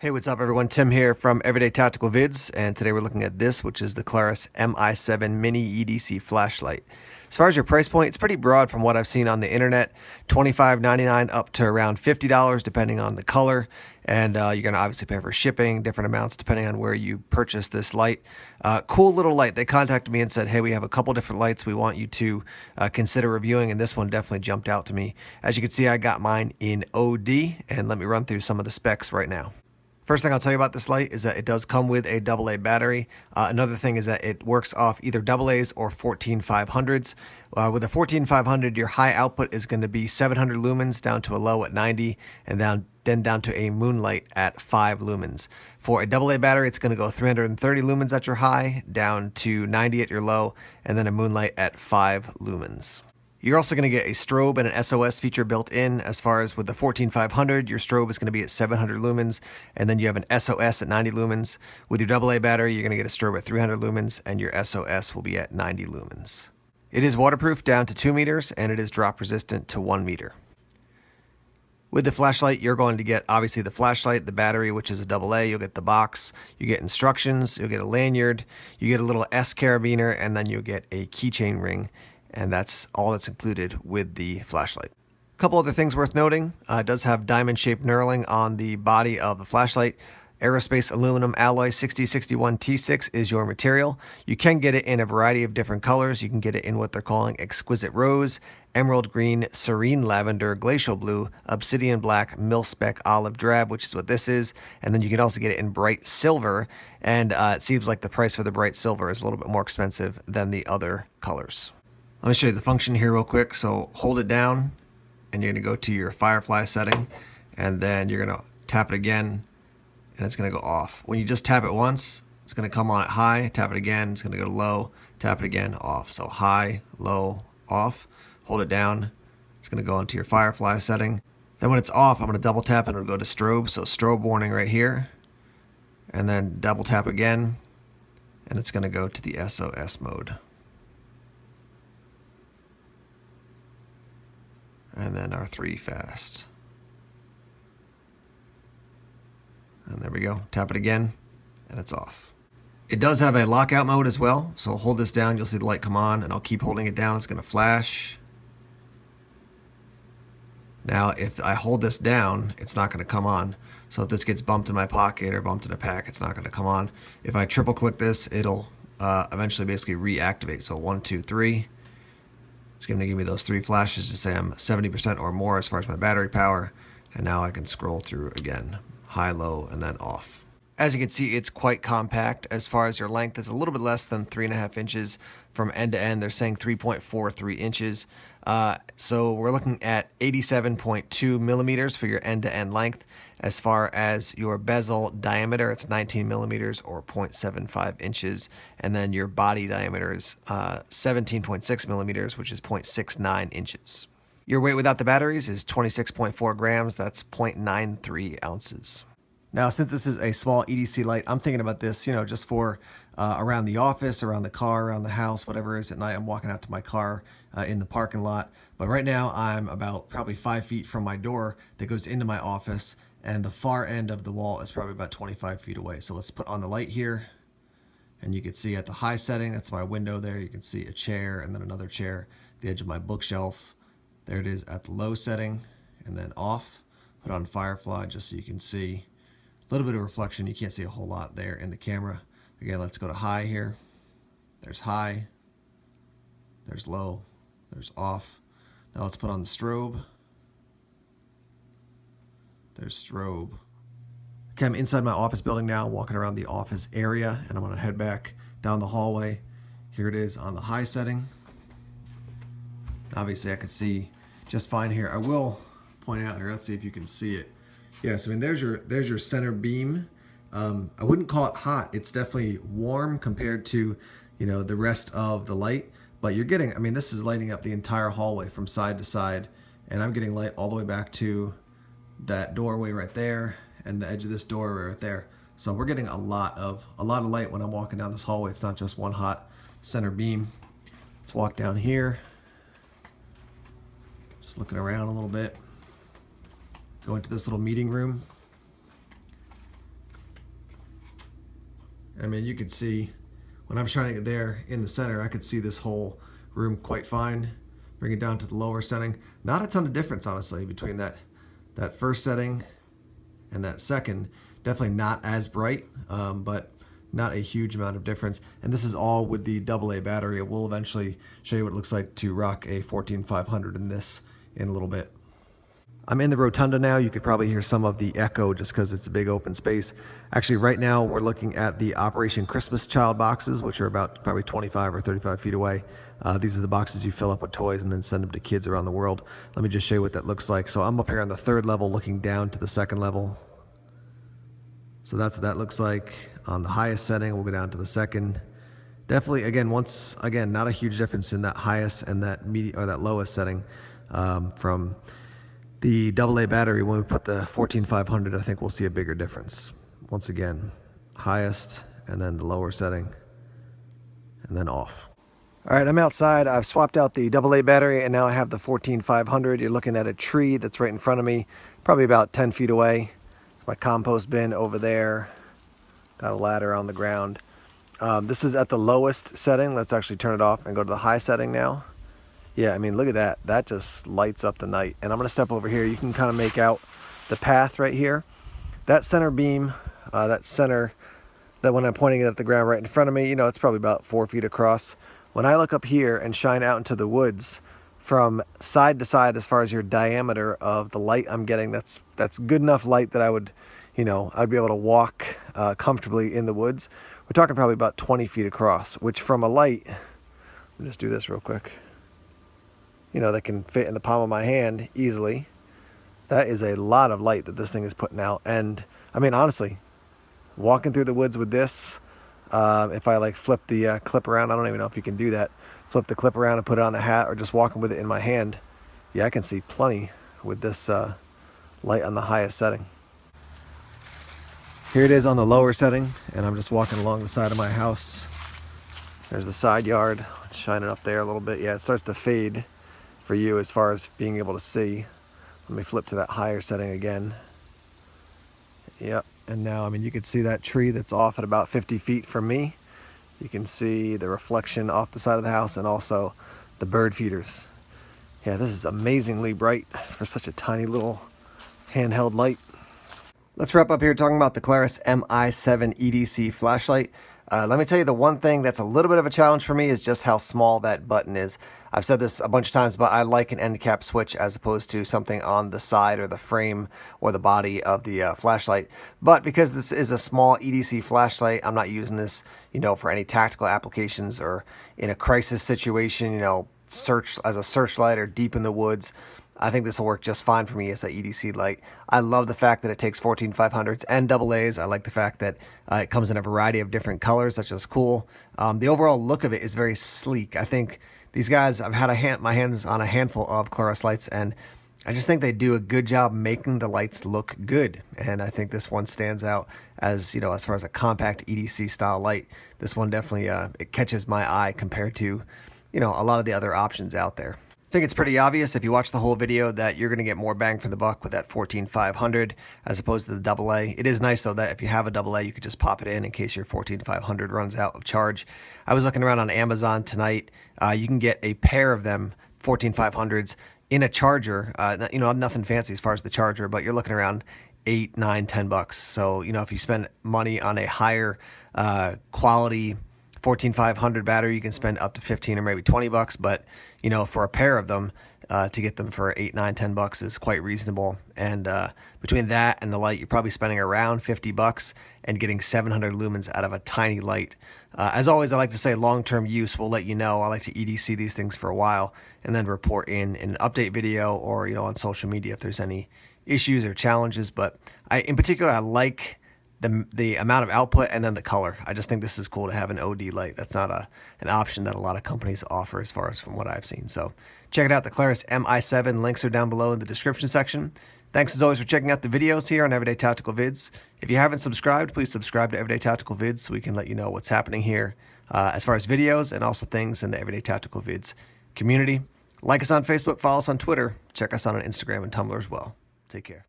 Hey, what's up everyone? Tim here from Everyday Tactical Vids, and today we're looking at this, which is the Klarus Mi7 Mini EDC flashlight. As far as your price point, it's pretty broad from what I've seen on the internet, $25.99 up to around $50 depending on the color, and you're going to obviously pay for shipping, different amounts depending on where you purchase this light. Cool little light. They contacted me and said, hey, we have a couple different lights we want you to consider reviewing, and this one definitely jumped out to me. As you can see, I got mine in OD, and let me run through some of the specs right now. First thing I'll tell you about this light is that it does come with a AA battery. Another thing is that it works off either AA's or 14500s. With a 14500, your high output is going to be 700 lumens down to a low at 90, and then down to a moonlight at 5 lumens. For a AA battery, it's going to go 330 lumens at your high, down to 90 at your low, and then a moonlight at 5 lumens. You're also going to get a strobe and an SOS feature built in. As far as with the 14500, your strobe is going to be at 700 lumens, and then you have an SOS at 90 lumens. With your AA battery, you're going to get a strobe at 300 lumens, and your SOS will be at 90 lumens. It is waterproof down to 2 meters, and it is drop resistant to 1 meter. With the flashlight, you're going to get obviously the flashlight, the battery, which is a AA. You'll get the box, you get instructions, you'll get a lanyard, you get a little S carabiner, and then you'll get a keychain ring. And that's all that's included with the flashlight. A couple other things worth noting. It does have diamond-shaped knurling on the body of the flashlight. Aerospace aluminum alloy 6061 T6 is your material. You can get it in a variety of different colors. You can get it in what they're calling exquisite rose, emerald green, serene lavender, glacial blue, obsidian black, mil-spec olive drab, which is what this is. And then you can also get it in bright silver. And it seems like the price for the bright silver is a little bit more expensive than the other colors. Let me show you the function here real quick. So hold it down and you're going to go to your firefly setting, and then you're going to tap it again and it's going to go off. When you just tap it once, it's going to come on at high, tap it again, it's going to go to low, tap it again, off. So high, low, off. Hold it down, it's going to go into your firefly setting. Then when it's off, I'm going to double tap and it'll go to strobe. So strobe warning right here, and then double tap again and it's going to go to the SOS mode. And then our 3 fast. And there we go. Tap it again, and it's off. It does have a lockout mode as well, so hold this down, you'll see the light come on, and I'll keep holding it down, it's going to flash. Now, if I hold this down, it's not going to come on. So if this gets bumped in my pocket or bumped in a pack, it's not going to come on. If I triple click this, it'll eventually basically reactivate. So 1, 2, 3. It's going to give me those 3 flashes to say I'm 70% or more as far as my battery power. And now I can scroll through again, high, low, and then off. As you can see, it's quite compact. As far as your length, it's a little bit less than 3.5 inches from end to end. They're saying 3.43 inches. So we're looking at 87.2 millimeters for your end-to-end length. As far as your bezel diameter, it's 19 millimeters or 0.75 inches. And then your body diameter is 17.6 millimeters, which is 0.69 inches. Your weight without the batteries is 26.4 grams. That's 0.93 ounces. Now, since this is a small EDC light, I'm thinking about this, just for around the office, around the car, around the house, whatever it is at night. I'm walking out to my car in the parking lot. But right now, I'm about probably 5 feet from my door that goes into my office. And the far end of the wall is probably about 25 feet away. So let's put on the light here. And you can see at the high setting, that's my window there. You can see a chair and then another chair, the edge of my bookshelf. There it is at the low setting, and then off. Put on Firefly just so you can see a little bit of reflection. You can't see a whole lot there in the camera. Again, let's go to high here. There's high, there's low, there's off. Now let's put on the strobe. There's strobe. Okay, I'm inside my office building now, walking around the office area, and I'm going to head back down the hallway. Here it is on the high setting. Obviously, I can see just fine here. I will point out here, let's see if you can see it. Yes, I mean, there's your center beam. I wouldn't call it hot. It's definitely warm compared to, the rest of the light. But you're getting, I mean, this is lighting up the entire hallway from side to side. And I'm getting light all the way back to that doorway right there and the edge of this doorway right there. So we're getting a lot of light when I'm walking down this hallway. It's not just one hot center beam. Let's walk down here. Just looking around a little bit. Go into this little meeting room. I mean, you could see when I'm shining it there in the center, I could see this whole room quite fine. Bring it down to the lower setting. Not a ton of difference, honestly, between that first setting and that second. Definitely not as bright, but not a huge amount of difference. And this is all with the AA battery. We'll eventually show you what it looks like to rock a 14500 in this in a little bit. I'm in the rotunda now. You could probably hear some of the echo just because it's a big open space. Actually, right now we're looking at the Operation Christmas Child boxes, which are about probably 25 or 35 feet away. These are the boxes you fill up with toys and then send them to kids around the world. Let me just show you what that looks like. So I'm up here on the 3rd level looking down to the 2nd level. So that's what that looks like. On the highest setting, we'll go down to the 2nd. Definitely, again, not a huge difference in that highest and that medium or that lowest setting from the AA battery. When we put the 14500, I think we'll see a bigger difference. Once again, highest and then the lower setting and then off. All right, I'm outside. I've swapped out the AA battery and now I have the 14500. You're looking at a tree that's right in front of me, probably about 10 feet away. My compost bin over there. Got a ladder on the ground. This is at the lowest setting. Let's actually turn it off and go to the high setting now. Yeah, I mean, look at that. That just lights up the night. And I'm going to step over here. You can kind of make out the path right here. That center beam, that when I'm pointing it at the ground right in front of me, you know, it's probably about 4 feet across. When I look up here and shine out into the woods, from side to side, as far as your diameter of the light I'm getting, that's good enough light that I would, you know, I'd be able to walk comfortably in the woods. We're talking probably about 20 feet across, which from a light, let me just do this real quick, you know, that can fit in the palm of my hand easily. That is a lot of light that this thing is putting out. And I mean, honestly, walking through the woods with this, if I like flip the clip around, I don't even know if you can do that, flip the clip around and put it on a hat, or just walking with it in my hand, yeah, I can see plenty with this light on the highest setting. Here it is on the lower setting, and I'm just walking along the side of my house. There's the side yard, shining up there a little bit. Yeah, it starts to fade for you as far as being able to see. Let me flip to that higher setting again. Yep, and now, I mean, you can see that tree that's off at about 50 feet from me. You can see the reflection off the side of the house and also the bird feeders. Yeah, this is amazingly bright for such a tiny little handheld light. Let's wrap up here talking about the Klarus Mi7 EDC flashlight. Let me tell you, the one thing that's a little bit of a challenge for me is just how small that button is. I've said this a bunch of times, but I like an end cap switch as opposed to something on the side or the frame or the body of the flashlight. But because this is a small EDC flashlight, I'm not using this, you know, for any tactical applications or in a crisis situation, you know, search as a searchlight or deep in the woods. I think this will work just fine for me as an EDC light. I love the fact that it takes 14500s and AA's. I like the fact that it comes in a variety of different colors. That's just cool. The overall look of it is very sleek. I think these guys, I've had my hands on a handful of Klarus lights, and I just think they do a good job making the lights look good. And I think this one stands out as, you know, as far as a compact EDC style light. This one definitely it catches my eye compared to, you know, a lot of the other options out there. I think it's pretty obvious if you watch the whole video that you're going to get more bang for the buck with that 14500 as opposed to the AA. It is nice though that if you have a AA, you could just pop it in case your 14500 runs out of charge. I was looking around on Amazon tonight. You can get a pair of them 14500s in a charger. You know, nothing fancy as far as the charger, but you're looking around $8, $9, $10. So, you know, if you spend money on a higher quality 14500 battery, you can spend up to 15 or maybe $20, but you know, for a pair of them to get them for $8, $9, $10 is quite reasonable. And between that and the light, you're probably spending around $50 and getting 700 lumens out of a tiny light. As always, I like to say long-term use will let you know. I like to EDC these things for a while and then report in an update video or, you know, on social media if there's any issues or challenges. But in particular, I like the amount of output and then the color. I just think this is cool to have an OD light. That's not an option that a lot of companies offer as far as from what I've seen. So check it out, the Klarus Mi7. Links are down below in the description section. Thanks as always for checking out the videos here on Everyday Tactical Vids. If you haven't subscribed, please subscribe to Everyday Tactical Vids so we can let you know what's happening here as far as videos and also things in the Everyday Tactical Vids community. Like us on Facebook, follow us on Twitter, check us out on Instagram and Tumblr as well. Take care.